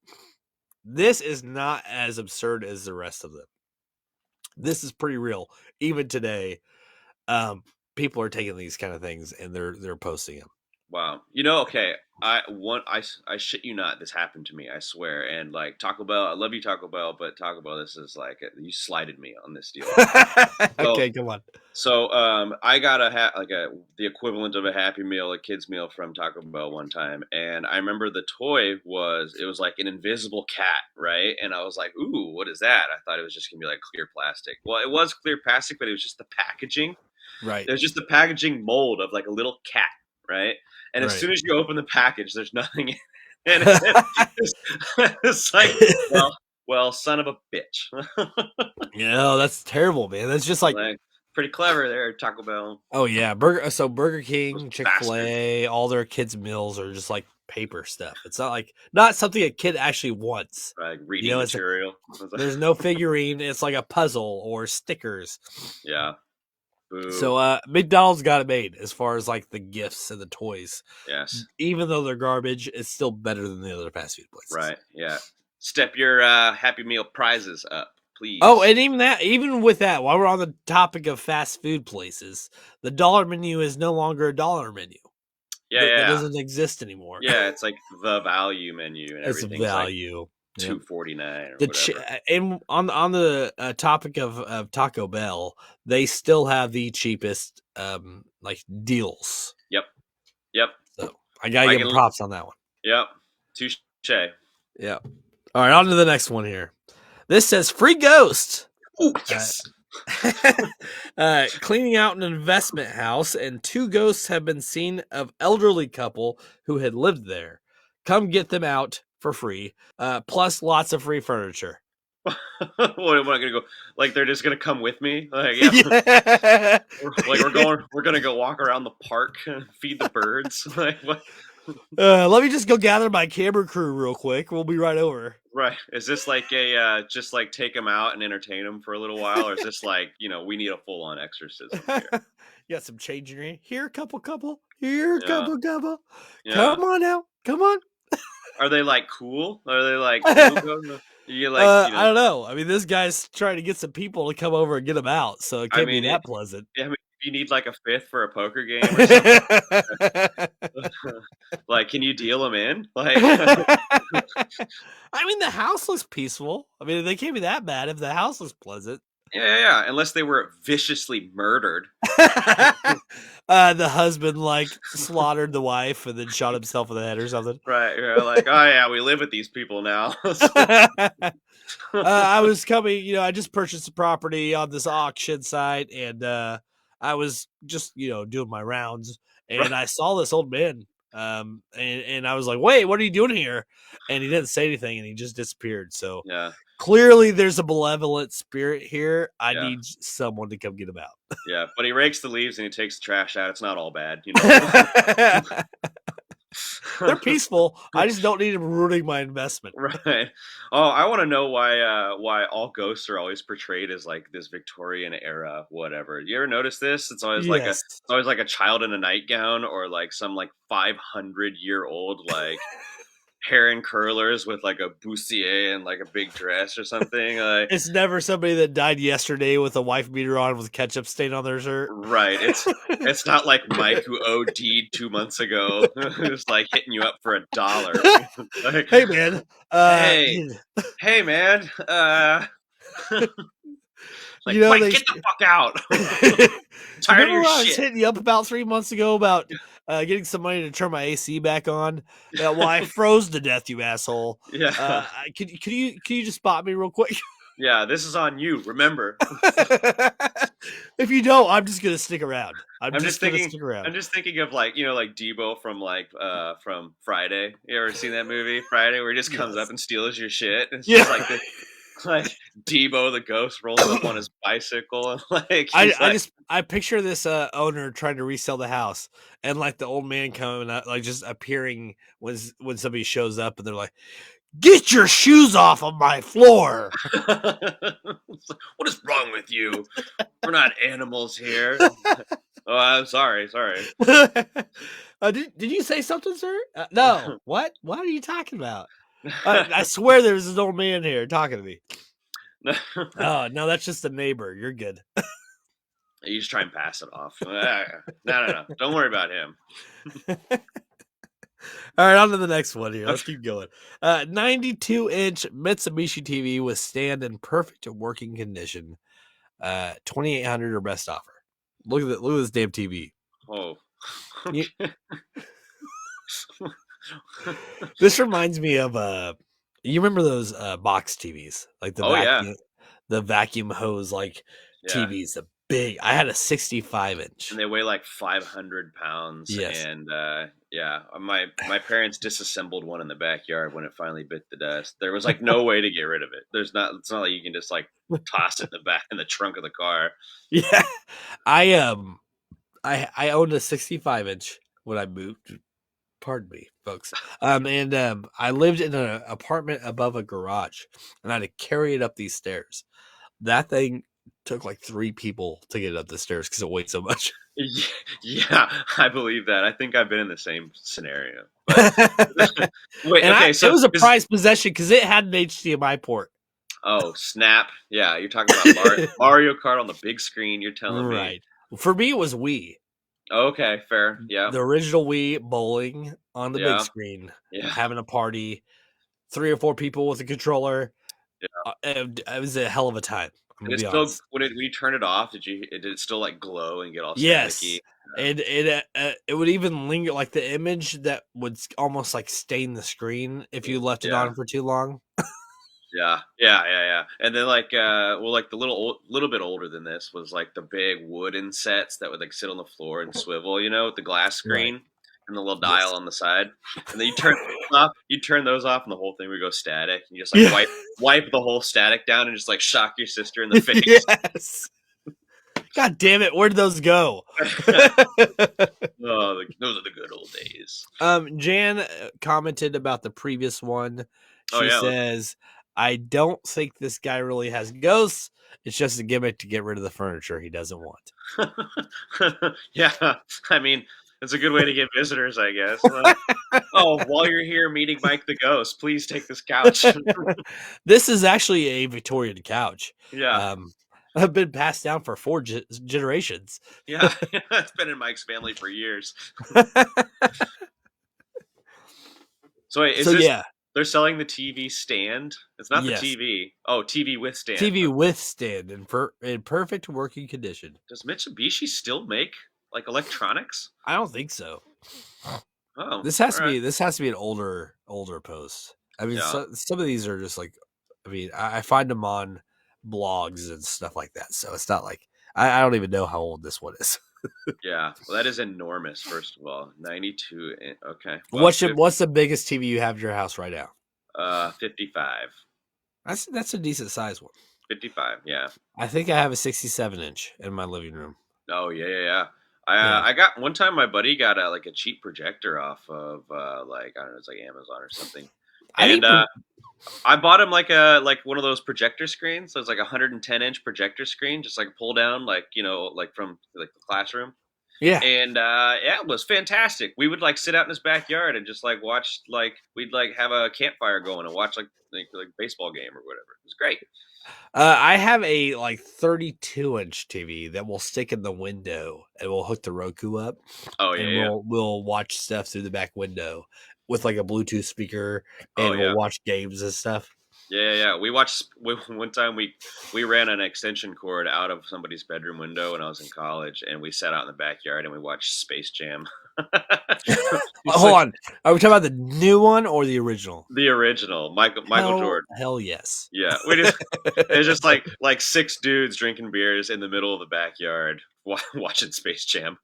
this is not as absurd as the rest of them. This is pretty real. Even today, people are taking these kind of things and they're posting them. Wow. Okay. I shit you not, this happened to me, I swear. And like Taco Bell, I love you Taco Bell, but Taco Bell, this is like you slighted me on this deal. So Okay, come on. I got like the equivalent of a Happy Meal, a kids meal from Taco Bell one time, and I remember the toy it was like an invisible cat, right? And I was like, "Ooh, what is that?" I thought it was just gonna be like clear plastic. Well, it was clear plastic, but it was just the packaging. Right, It was just the packaging mold of like a little cat, right? And as right. soon as you open the package, there's nothing in it. And it's, it's like, well, son of a bitch. That's terrible, man. That's just like, Like, pretty clever there, Taco Bell. oh yeah, Burger Those King, bastards. Chick-fil-A, all their kids' meals are just like paper stuff. It's not something a kid actually wants. Like You reading know, material. there's no figurine. It's like a puzzle or stickers. Yeah. Boo. So McDonald's got it made as far as like the gifts and the toys. Yes. Even though they're garbage, it's still better than the other fast food places. Right. Yeah. Step your Happy Meal prizes up, Oh, please. and even with that, while we're on the topic of fast food places, the dollar menu is no longer a dollar menu. Yeah, That yeah, doesn't exist anymore. yeah. It's like the value menu, and It's everything's like value. Yep. $2.49 or The whatever. and on the topic of Taco Bell, they still have the cheapest like deals. Yep. Yep. So I gotta I give them can. props on that one. Yep. Touche. Yeah. All right, on to the next one here. This says free ghost. Oh yes. Cleaning out an investment house, and 2 ghosts have been seen of elderly couple who had lived there. Come get them out for free, plus lots of free furniture. What am I gonna go? Like they're just gonna come with me? Like yeah. Yeah. We're gonna go walk around the park and feed the birds. Like what? Let me just go gather my camera crew real quick. We'll be right over. Right. Is this like a just like take them out and entertain them for a little while, or is this like we need a full on exorcism here? You got some change in your hand. Here, couple. Here, Yeah. couple. Yeah. Come on now. Come on. Are they like cool? Are they like cool? You like I don't know. I mean, this guy's trying to get some people to come over and get him out, so it I can't be mean, that pleasant. I mean, if you need like a fifth for a poker game or something, like, can you deal them in? Like, I mean, the house looks peaceful. I mean, they can't be that bad if the house looks pleasant. yeah. Unless they were viciously murdered. The husband like slaughtered the wife and then shot himself in the head or something. Right. You're like, oh yeah, we live with these people now. I was coming, I just purchased a property on this auction site, and I was just, doing my rounds, and I saw this old man. And I was like, wait, what are you doing here? And he didn't say anything, and he just disappeared. So Yeah. clearly there's a malevolent spirit here. I Yeah. need someone to come get him out. Yeah. But he rakes the leaves and he takes the trash out. It's not all bad, They're peaceful. I just don't need him ruining my investment. Right. Oh, I want to know why all ghosts are always portrayed as like this Victorian era whatever. You ever notice this? Yes. It's always like a child in a nightgown or like some like 500-year-old like hair and curlers with like a bustier and like a big dress or something. Like It's never somebody that died yesterday with a wife beater on with ketchup stain on their shirt. right. It's not like Mike who OD'd 2 months ago who's like hitting you up for $1. Like, Hey man, hey man, like Mike, they get the fuck out. Tired of remember your when I was shit. hitting you up about 3 months ago about getting some money to turn my AC back on? Well, I froze to death, you asshole. Yeah. Could you just spot me real quick? Yeah, this is on you. Remember. If you don't, I'm just gonna stick around. I'm just gonna thinking stick around. I'm just thinking of like, like Debo from Friday. You ever seen that movie, Friday, where he just comes Yes. up and steals your shit? It's Yeah. just like this, like Debo the ghost rolls up on his bicycle and like I picture this owner trying to resell the house, and like the old man coming out, like just appearing when somebody shows up, and they're like, "Get your shoes off of my floor!" what is wrong with you? We're not animals here. Oh, I'm sorry. Did you say something, sir? No. What? What are you talking about? I swear there's an old man here talking to me. Oh no, that's just a neighbor. You're good. You just try and pass it off. No. Don't worry about him. All right, on to the next one here. Let's keep going. 92-inch Mitsubishi TV with stand in perfect working condition. 2,800 or best offer. Look at this damn TV. Oh. You- This reminds me of you remember those box TVs, like Oh yeah. the vacuum hose like Yeah. TVs, the big. I had a 65-inch. And they weigh like 500 pounds. Yes. And yeah, my parents disassembled one in the backyard when it finally bit the dust. There was like no way to get rid of it. It's not like you can just like toss it in the trunk of the car. Yeah. I owned a 65-inch when I moved. Pardon me, folks. And I lived in an apartment above a garage, and I had to carry it up these stairs. That thing took like 3 people to get it up the stairs because it weighed so much. Yeah, I believe that. I think I've been in the same scenario. But wait, And okay, so it was a prized possession because it had an HDMI port. oh, snap. Yeah, you're talking about Mario Kart on the big screen, you're telling me. Right. For me, it was Wii. Okay, fair. Yeah. The original Wii bowling on the big screen, Yeah. having a party, 3 or 4 people with a controller. Yeah. It was a hell of a time. I'm And gonna it's be still honest. when you turn it off, did it still like glow and get all Yes, staticky? and it would even linger, like the image that would almost like stain the screen if you left it on for too long. Yeah. And then like like the little bit older than this was like the big wooden sets that would like sit on the floor and swivel, with the glass screen and the little dial on the side. And then you turn those off and the whole thing would go static. And you just like wipe the whole static down and just like shock your sister in the face. Yes. God damn it, where did those go? Oh, those are the good old days. Jan commented about the previous one. She says, I don't think this guy really has ghosts. It's just a gimmick to get rid of the furniture he doesn't want. Yeah, I mean, it's a good way to get visitors, I guess. While you're here meeting Mike the Ghost, please take this couch. This is actually a Victorian couch. Yeah. I've been passed down for 4 generations. Yeah, it's been in Mike's family for years. So wait, they're selling the TV stand? It's not the TV. Oh, TV with stand. TV with stand in perfect working condition. Does Mitsubishi still make like electronics? I don't think so. Oh, this has to be an older post. I mean, some of these are just like, I mean, I find them on blogs and stuff like that. So it's not like I don't even know how old this one is. Yeah, well, that is enormous. First of all, 92. Okay, well, what's the biggest TV you have in your house right now? 55. That's a decent size one. 55. Yeah, I think I have a 67-inch in my living room. Oh yeah. I got one time. My buddy got a cheap projector off of I don't know, it's like Amazon or something, and I bought him like one of those projector screens. So it's like a 110-inch projector screen, just like pull down, from like the classroom. Yeah. And it was fantastic. We would sit out in his backyard and just watch we'd have a campfire going and watch like baseball game or whatever. It was great. I have a 32-inch TV that will stick in the window and we'll hook the Roku up. Oh yeah. And we'll watch stuff through the back window with like a Bluetooth speaker, and we'll watch games and stuff. Yeah. We watched one time. We ran an extension cord out of somebody's bedroom window when I was in college, and we sat out in the backyard and we watched Space Jam. Hold on, are we talking about the new one or the original? The original, Michael Jordan. Hell yes. Yeah, it's just like 6 dudes drinking beers in the middle of the backyard watching Space Jam.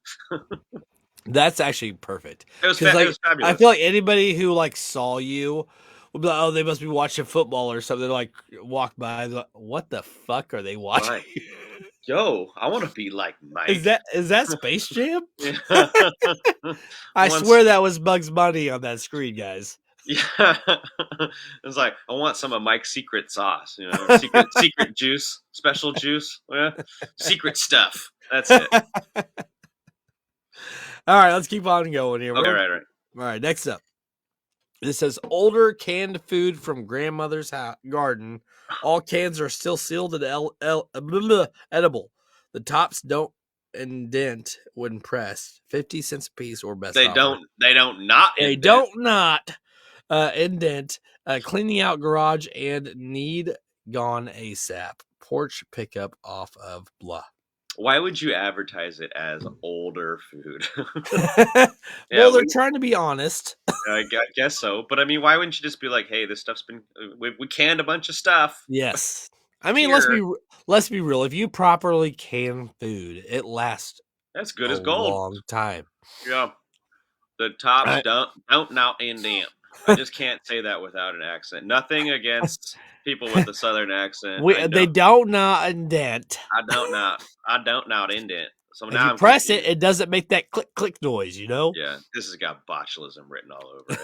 That's actually perfect. It was fabulous. I feel like anybody who saw you would be like, oh, they must be watching football or something. They walk by, like, what the fuck are they watching? Right. Yo, I want to be like Mike. Is that Space Jam? I swear that was Bugs Bunny on that screen, guys. Yeah, it's like, I want some of Mike's secret sauce, secret juice, special juice, secret stuff. That's it. All right, let's keep on going here. Okay, right. All right, next up. This says older canned food from grandmother's garden. All cans are still sealed and edible. The tops don't indent when pressed. 50 cents a piece or best They offer. don't. They don't not They indent. don't not indent. Cleaning out garage and need gone ASAP. Porch pickup off of blah. Why would you advertise it as older food? Well, Yeah, they're trying to be honest. I guess so. But I mean, why wouldn't you just be like, "Hey, this stuff's been we canned a bunch of stuff Yes. I mean, here. let's be real. If you properly can food, it lasts That's good a as gold." long time. Yeah, the tops I- don't now indent. I just can't say that without an accent. Nothing against people with a southern accent. they don't not indent. I don't now indent. So If now you I'm press it, confused. it doesn't make that click click noise, you know? Yeah, this has got botulism written all over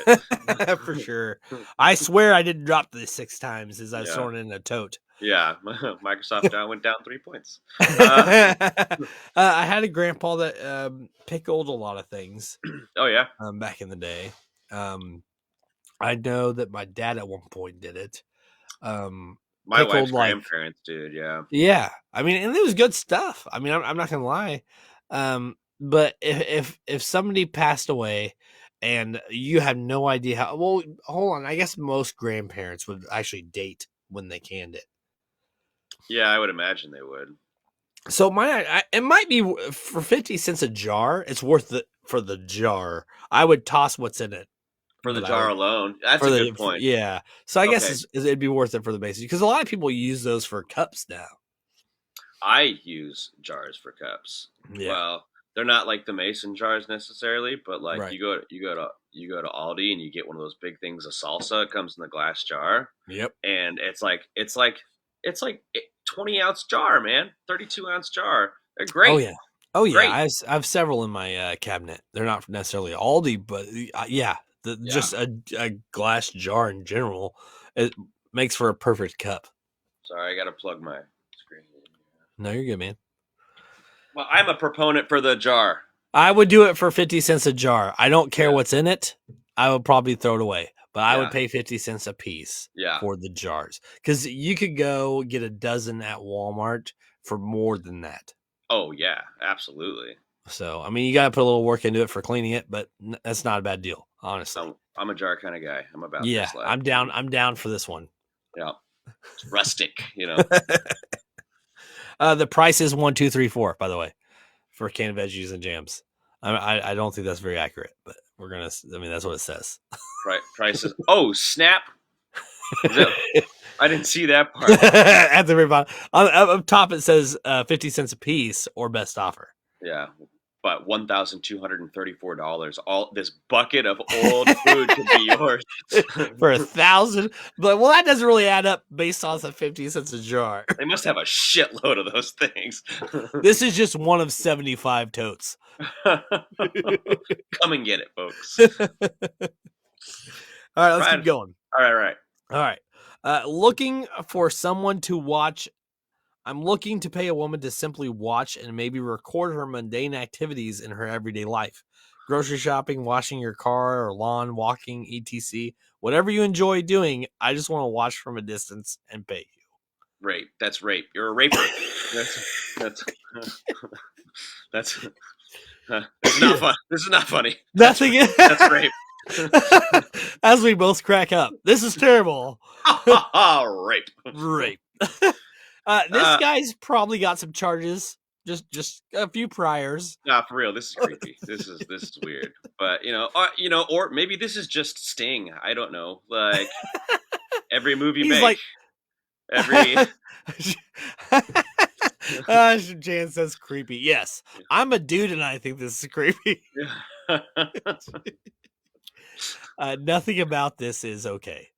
it. For sure. I swear I didn't drop this 6 times as I was Yeah. throwing it in a tote. Yeah, Microsoft went down 3 points. I had a grandpa that pickled a lot of things Oh yeah, back in the day. I know that my dad at one point did it. my Pickled wife's like grandparents did. Yeah, yeah. I mean, and it was good stuff. I mean, I'm not gonna lie. But if somebody passed away and you have no idea how, well, hold on. I guess most grandparents would actually date when they canned it. yeah, I would imagine they would. So it might be for 50 cents a jar. It's worth it for the jar. I would toss what's in it. For the But I jar would- alone, that's for a the good point. yeah. So I guess Okay. it'd be worth it for the basics because a lot of people use those for cups now. I use jars for cups. Yeah. Well, they're not like the mason jars necessarily, but like Right. you go to Aldi and you get one of those big things of salsa. It comes in the glass jar, Yep. and it's like 20-ounce jar, man, 32-ounce jar. They're great. Oh yeah. Oh yeah. Great. I have several in my cabinet. They're not necessarily Aldi, but yeah, Yeah. just a glass jar in general, it makes for a perfect cup. Sorry, I got to plug my screen. No, you're good, man. Well, I'm a proponent for the jar. I would do it for 50 cents a jar. I don't care Yeah. what's in it. I would probably throw it away, but I would Yeah. pay 50 cents a piece Yeah. for the jars because you could go get a dozen at Walmart for more than that. Oh yeah, absolutely. So, I mean, you got to put a little work into it for cleaning it, but that's not a bad deal, honestly. So I'm a jar kind of guy. I'm about Yeah, this life. I'm down. I'm down for this one. Yeah, it's rustic, you know. The price is 1, 2, 3, 4. By the way, for canned veggies and jams. I don't think that's very accurate, but we're gonna. I mean, that's what it says. Prices. Oh snap! I didn't see that part. At the very bottom, up top, it says 50 cents a piece or best offer. Yeah, but $1,234. All this bucket of old food could be yours For 1,000. But well, that doesn't really add up based on the 50 cents a jar. They must have a shitload of those things. This is just one of 75 totes. Come and get it, folks. All right, let's Right. keep going. All right. All right. Looking for someone to watch. I'm looking to pay a woman to simply watch and maybe record her mundane activities in her everyday life. Grocery shopping, washing your car or lawn, walking, etc. Whatever you enjoy doing, I just want to watch from a distance and pay you. Rape. That's rape. You're a raper. That's this is not fun. This is not funny. Nothing. That's rape. As we both crack up. This is terrible. Rape. Rape. This guy's probably got some charges. Just a few priors. Nah, for real. This is creepy. This is weird. But or maybe this is just Sting. I don't know. Like every movie He's make, like every Jan says creepy. Yes, I'm a dude and I think this is creepy. Nothing about this is okay.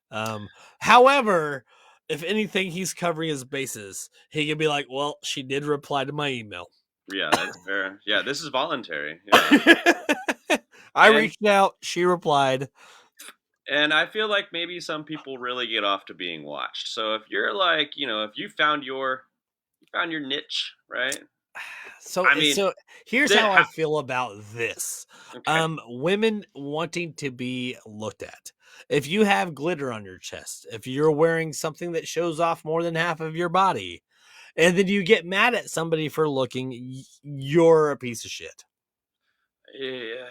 However, if anything, he's covering his bases. He can be like, well, she did reply to my email. Yeah, that's fair. Yeah, this is voluntary. Yeah. I reached out. She replied. And I feel like maybe some people really get off to being watched. So if you're like, if you found your niche, right? So, I mean, so here's how I feel about this. Okay. Women wanting to be looked at. If you have glitter on your chest, if you're wearing something that shows off more than half of your body, and then you get mad at somebody for looking, you're a piece of shit. Yeah.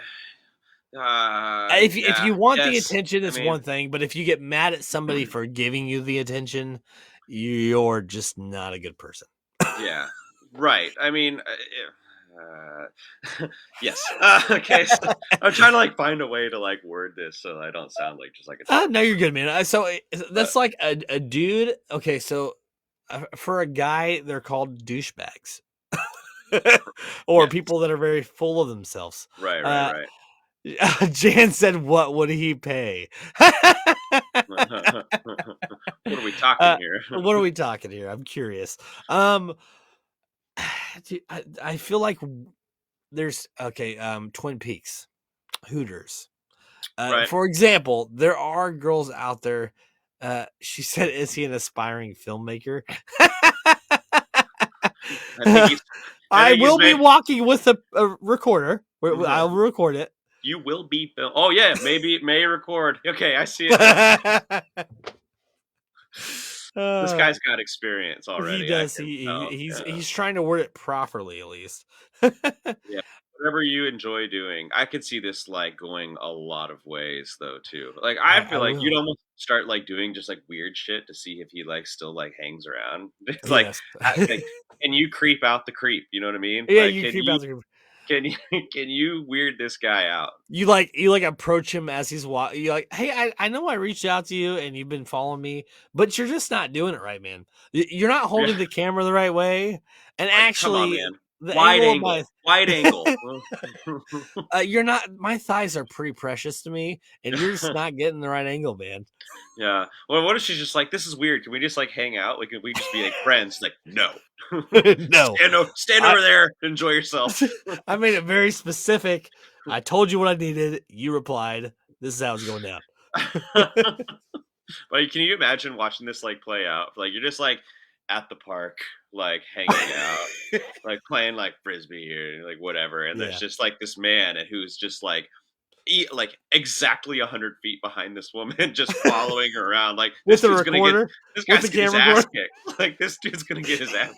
If Yeah. you want the Yes. attention, I it's mean, one thing, but if you get mad at somebody for giving you the attention, you're just not a good person. yeah. Right. I mean, yes. Okay. So I'm trying to like find a way to like word this so I don't sound like just like a terrible No, you're person. good, man. But That's like a dude. Okay, so for a guy, they're called douchebags, or yes. people that are very full of themselves. Right. Right. Uh, Right. Jan said, "What would he pay?" What are we talking uh, here? what are we talking here? I'm curious. Um, dude, I feel like there's okay. Twin Peaks, Hooters. Right. For example, there are girls out there. She said, "Is he an aspiring filmmaker?" I think he's. I I think he's will be made. walking with a recorder. I'll record it. You will be film. Oh yeah, maybe it may record. Okay, I see it now. This Uh, guy's got experience he already. I does. can tell. Yeah. He's trying to word it properly, at least. Yeah. Whatever you enjoy doing, I could see this like going a lot of ways though too. Like I I feel like you'd will. almost start like doing just like weird shit to see if he like still like hangs around. Like, Yes. like, can you creep out the creep? You know what I mean? Yeah, Like, you creep out the group. can you can you weird this guy out? You approach him as he's walking. You like, hey, I know I reached out to you and you've been following me, but you're just not doing it right, man. You're not Yeah. holding the camera the right way, and Like, come on, actually, man. the Wide angle of my angle. Wide angle. you're not. My thighs are pretty precious to me, and you're just not getting the right angle, man. Yeah. Well, what if she's just like, this is weird. Can we just like hang out? Like, can we just be like friends? Like, no. No, Stand I over there. Enjoy yourself. I made it very specific. I told you what I needed. You replied. This is how it's going down. Like, can you imagine watching this like play out? Like, you're just like at the park, like hanging out, like playing like frisbee here, like whatever. And there's Yeah, just like this man and who's just like like exactly 100 feet behind this woman, just following her around. Like with the this with guy's the get his camera ass recorder. kicked. Like this dude's gonna get his ass.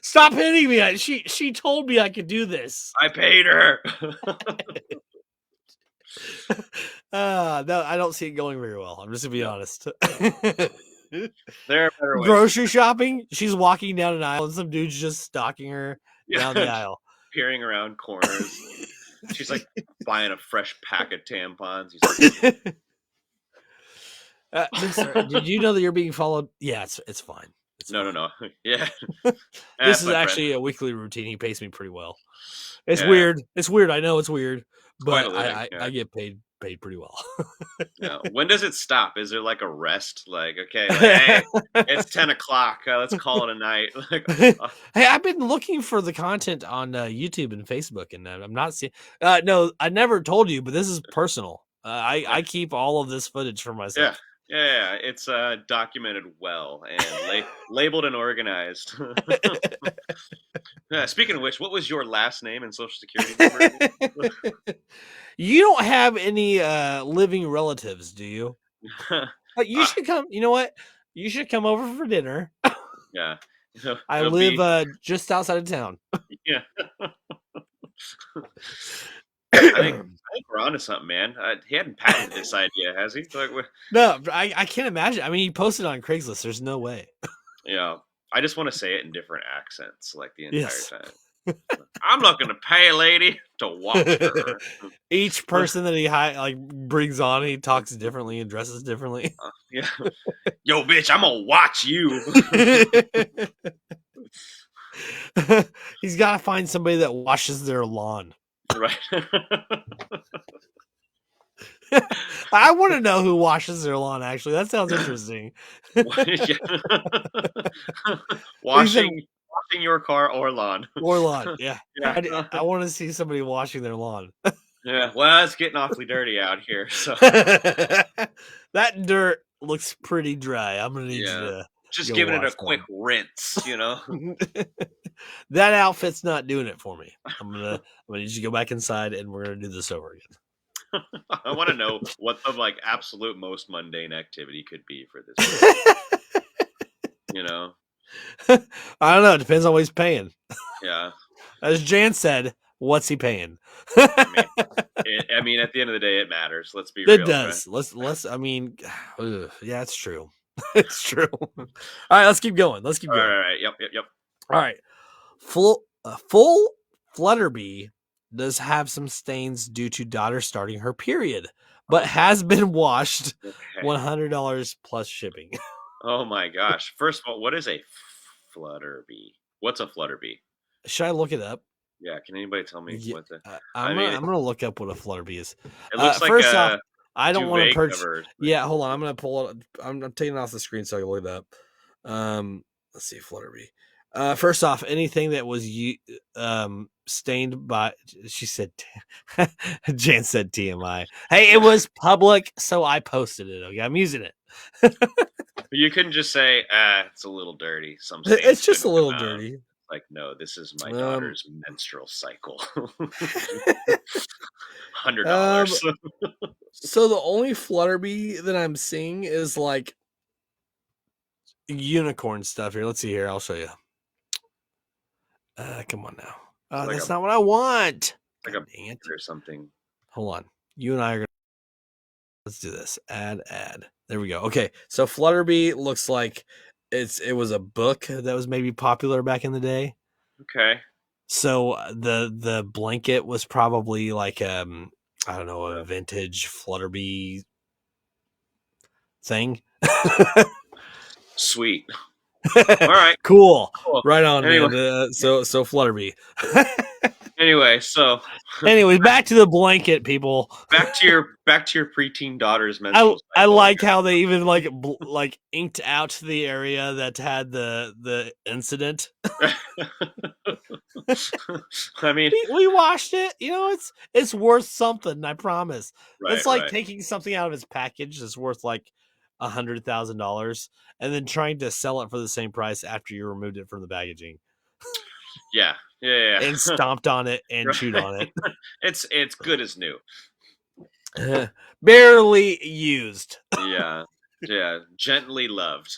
Stop hitting me! She told me I could do this. I paid her. No, I don't see it going very well. I'm just gonna be No, honest. there are better ways. Grocery shopping. She's walking down an aisle, and some dude's just stalking her down the Yeah, aisle. peering around corners. She's like buying a fresh pack of tampons. He's like, Mister, did you know that you're being followed? Yeah, it's fine. It's no, fine. no, no. Yeah, This that's is my friend. actually a weekly routine. He pays me pretty well. It's Yeah, weird. It's weird. I know it's weird, it's quite a but living. I Yeah, get paid pretty well. yeah. When does it stop? Is there like a rest? Like, okay, like, hey, it's 10 o'clock. Let's call it a night. Like, Hey, I've been looking for the content on YouTube and Facebook, and I'm not seeing. No, I never told you, but this is personal. yeah, I keep all of this footage for yeah, myself. yeah. It's documented well and labeled and organized. Speaking of which, what was your last name and social security number? You don't have any living relatives, do you? But you Ah, should come. You know what? You should come over for dinner. yeah. I It'll live be just outside of town. yeah. I think we're onto something, man. He hadn't patented this idea, has he? Like, No, I can't imagine. I mean, he posted on Craigslist. There's no way. yeah. I just want to say it in different accents, like the entire Yes. time. I'm looking to pay a lady to watch her. Each person that he brings on, he talks differently and dresses differently. Yeah. Yo, bitch, I'm gonna watch you. He's got to find somebody that washes their lawn. Right. I want to know who washes their lawn. Actually, that sounds interesting. Yeah. He said, washing your car or lawn. or lawn. Yeah, Yeah. I want to see somebody washing their lawn. Yeah. Well, it's getting awfully dirty out here, so That dirt looks pretty dry. I'm gonna need you yeah. to Just go giving it a wash quick rinse, you know. that outfit's not doing it for me. I'm gonna need you to go back inside and we're gonna do this over again. I want to know what the like absolute most mundane activity could be for this person. You know, I don't know. It depends on what he's paying. Yeah. As Jan said, what's he paying? I mean, I mean, at the end of the day, it matters. Let's be It real, right? does. Let's. I mean, yeah, it's true. It's true. All right, let's keep going. Let's keep All going. right. Yep. Yep. Yep. All right, full Flutterby does have some stains due to daughter starting her period, but Oh my. has been washed. Okay. $100 plus shipping. Oh my gosh. First of all, what is a Flutterby? What's a Flutterby? Should I look it up? Yeah. Can anybody tell me Yeah, what the? I'm I gonna mean, I'm gonna look up what a Flutterby is. it looks like First off, a I don't want to duvet purchase. cover or something. Yeah, hold on. I'm gonna pull it. I'm taking it off the screen so I can look it up. Let's see, Flutterby. First off, anything that was stained by, she said, Jan said TMI. Hey, it was public, so I posted it. Okay, I'm using it. You couldn't just say, it's a little dirty. Some It's stains just a shouldn't come little out. dirty. Like, no, this is my Um, daughter's menstrual cycle. um, $100. so the only Flutterby that I'm seeing is like unicorn stuff here. Let's see here. I'll show you. Come on now. Like That's a not what I want. like God a dang it. or something. Hold on. You and I are gonna let's do this. Add. There we go. Okay. So Flutterby looks like it was a book that was maybe popular back in the day. Okay. So the blanket was probably like I don't know, a Yeah. vintage Flutterby thing. Sweet. All right. Cool. Cool. Right on, Anyway, man. So Flutterby. anyway, so Anyways, back to the blanket, people. back to your preteen daughter's I menstrual I cycle. like how they even like inked out the area that had the incident. I mean, We watched it. You know, it's worth something. I promise. right, It's like right. taking something out of its package that's worth like $100,000 and then trying to sell it for the same price after you removed it from the packaging Yeah, yeah, and stomped on it and chewed right. on It's good as new. it. Barely used. Yeah, yeah. Gently loved.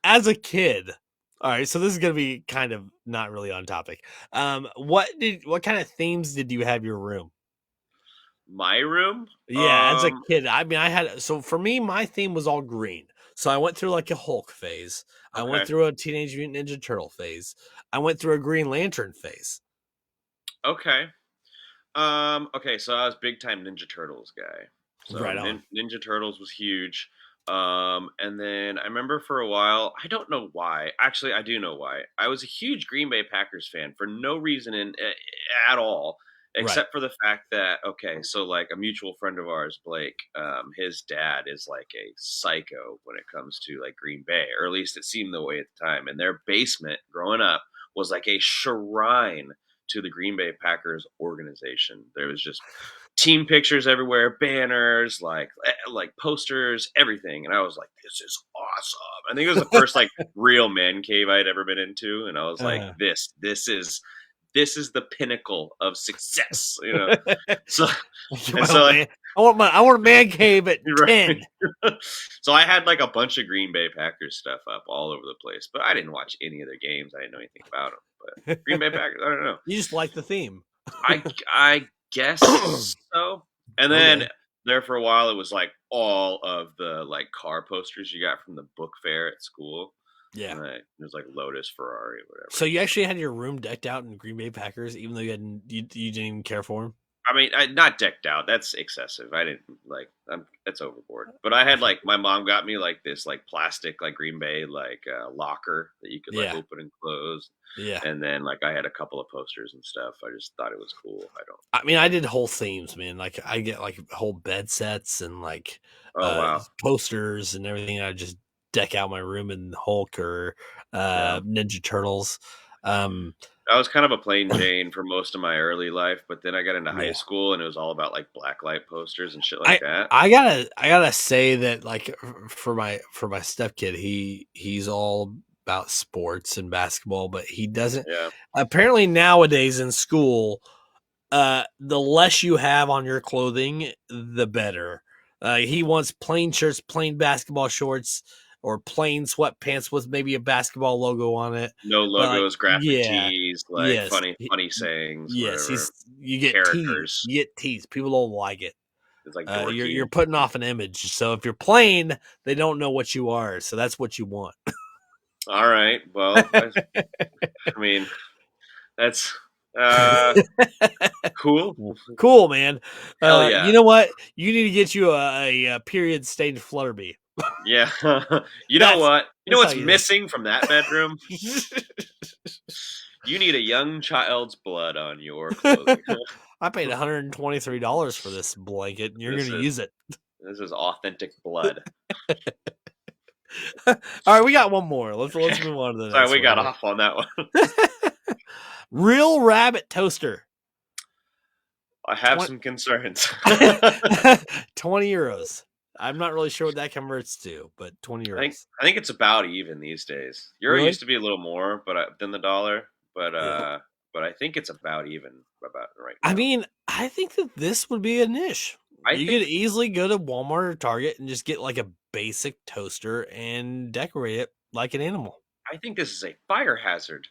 As a kid, all right, so this is gonna be kind of not really on topic. What kind of themes did you have your room? My room. Yeah, as a kid, I mean, so for me, my theme was all green. So I went through like a Hulk phase. I went Okay. through a Teenage Mutant Ninja Turtle phase. I went through a Green Lantern phase. Okay. Okay, so I was big time Ninja Turtles guy. So Right on. Ninja Turtles was huge. And then I remember for a while, I don't know why. Actually, I do know why. I was a huge Green Bay Packers fan for no reason at all, Right. except for the fact that okay, so like a mutual friend of ours, Blake, his dad is like a psycho when it comes to like Green Bay, or at least it seemed the way at the time. And their basement growing up was like a shrine to the Green Bay Packers organization. There was just team pictures everywhere, banners, like posters, everything. And I was like, this is awesome. I think it was the first like real man cave I'd ever been into. And I was like, Uh, this is the pinnacle of success, you know? So, and well, so man, I want a man cave at right. 10. So I had like a bunch of Green Bay Packers stuff up all over the place, but I didn't watch any of their games. I didn't know anything about them. But Green Bay Packers, I don't know. You just like the theme. I guess so. And then Okay. there for a while, it was like all of the like car posters you got from the book fair at school. Yeah. It was like Lotus, Ferrari, whatever. So you actually had your room decked out in Green Bay Packers, even though you didn't even care for them. I mean, not decked out. That's excessive. I didn't like. That's overboard. But I had like my mom got me like this like plastic like Green Bay like locker that you could like Yeah. open and close. Yeah. And then like I had a couple of posters and stuff. I just thought it was cool. I mean, I did whole themes, man. Like I get like whole bed sets and like Oh wow. posters and everything. I just deck out my room in Hulk or Yeah. Ninja Turtles. I was kind of a plain Jane for most of my early life, but then I got into high Yeah. school and it was all about like blacklight posters and shit like that. I gotta say that like for my stepkid, he's all about sports and basketball, but he doesn't Yeah. apparently nowadays in school, the less you have on your clothing, the better. He wants plain shirts, plain basketball shorts, or plain sweatpants with maybe a basketball logo on it. No But like, logos, graphic yeah, tees, like yes, funny sayings, yes. whatever. You get teased. Characters. You get teased. People don't like it. It's like You're dorky. putting off an image. So if you're plain, they don't know what you are. So that's what you want. All right. Well, I mean, that's uh cool. Cool, man. Hell yeah. You know what? You need to get you a period stained Flutterby. Yeah. You know That's what? You know that's how what's you do it. missing from that bedroom? You need a young child's blood on your clothing. I paid $123 for this blanket, and you're going This to is use it. this is authentic blood. All right, we got one more. Let's move on to the Sorry, next we one got here. off on that one. Real rabbit toaster. I have some concerns. 20 euros. I'm not really sure what that converts to, but 20 euros. I think it's about even these days. Euro Really? used to be a little more, than the dollar, but Yeah. but I think it's about even about right now. I mean, I think that this would be a niche. I You think could easily go to Walmart or Target and just get like a basic toaster and decorate it like an animal. I think this is a fire hazard.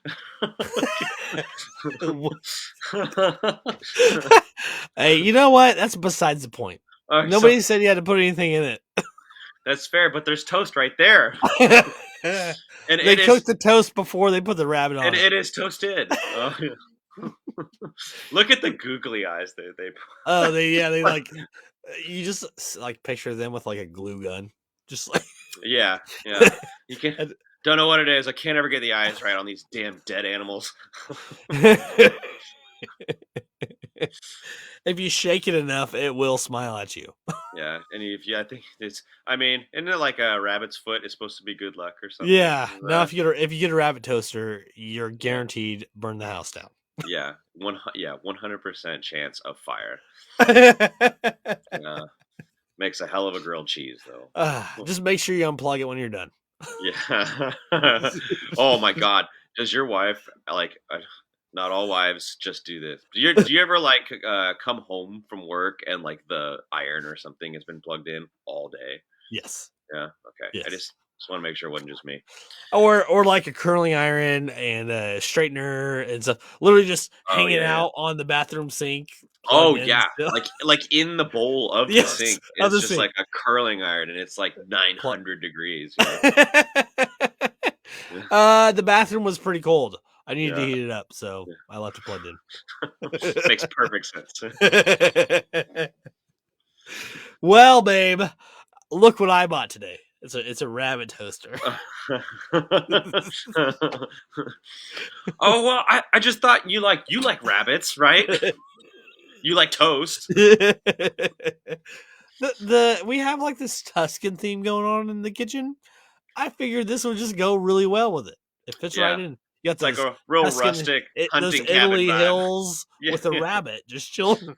Hey, you know what? That's besides the point. Nobody said you had to put anything in it. That's fair, but there's toast right there, and They cooked the toast before they put the rabbit on and it. it is toasted. Look at the googly eyes they. Oh, they like you just like picture them with like a glue gun, just like Yeah. You can don't know what it is. I can't ever get the eyes right on these damn dead animals. If you shake it enough, it will smile at you. Yeah, and I think it's. I mean, isn't it like a rabbit's foot is supposed to be good luck or something? Yeah. Now, if you get a rabbit toaster, you're guaranteed burn the house down. Yeah, 100% chance of fire. Makes a hell of a grilled cheese, though. Just make sure you unplug it when you're done. Yeah. Oh my God, does your wife like? Not all wives just do this. Do you ever like come home from work and like the iron or something has been plugged in all day? Yes. Yeah. Okay. Yes. I just want to make sure it wasn't just me. Or like a curling iron and a straightener and stuff. Literally just hanging out on the bathroom sink. Oh yeah, like in the bowl of the sink. It's just sink. like a curling iron, and it's like 900 degrees. The bathroom was pretty cold. I needed to heat it up, so I left it plugged in. Makes perfect sense. Well, babe, look what I bought today. It's a rabbit toaster. Oh well, I just thought you like rabbits, right? You like toast. We have like this Tuscan theme going on in the kitchen. I figured this would just go really well with it. It fits right in. You got like a real Tuscan, rustic hunting those Italy cabin hills with a rabbit just chilling.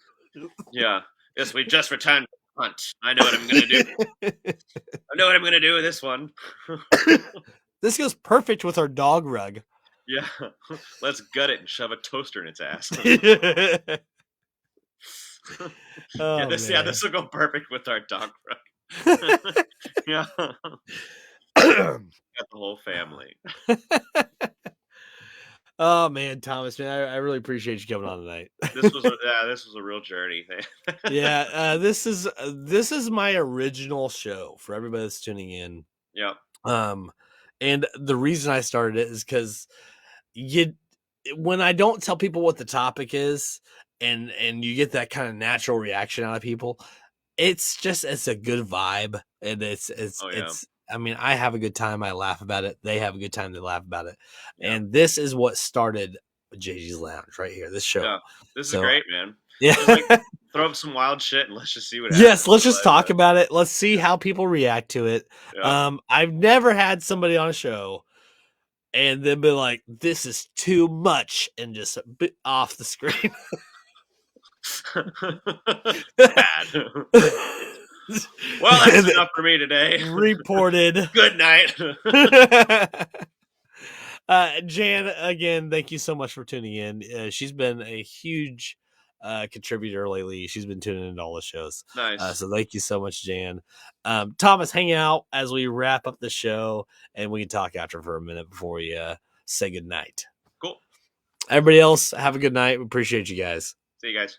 Yeah. Yes, we just returned to hunt. I know what I'm gonna do. I know what I'm gonna do with this one. This goes perfect with our dog rug. Yeah. Let's gut it and shove a toaster in its ass. This will go perfect with our dog rug. Yeah. Got the whole family. Oh man, Thomas, man, I really appreciate you coming on tonight. This was a real journey. Yeah, this is my original show for everybody that's tuning in. Yeah. And the reason I started it is because when I don't tell people what the topic is, and you get that kind of natural reaction out of people, it's a good vibe, and it's I mean, I have a good time. I laugh about it. They have a good time. They laugh about it. Yeah. And this is what started JG's Lounge right here. This show. Yeah, this is great, man. Yeah. Throw up some wild shit and let's just see what happens. Yes, let's just talk about it. Let's see how people react to it. Yeah. I've never had somebody on a show and then be like, this is too much, and just off the screen. Bad. Well, that's enough for me today. Reported. Good night. Jan, again, thank you so much for tuning in. She's been a huge contributor lately. She's been tuning into all the shows. Nice. So thank you so much, Jan. Thomas, hang out as we wrap up the show, and we can talk after for a minute before we say goodnight. Cool. Everybody else, have a good night. We appreciate you guys. See you guys.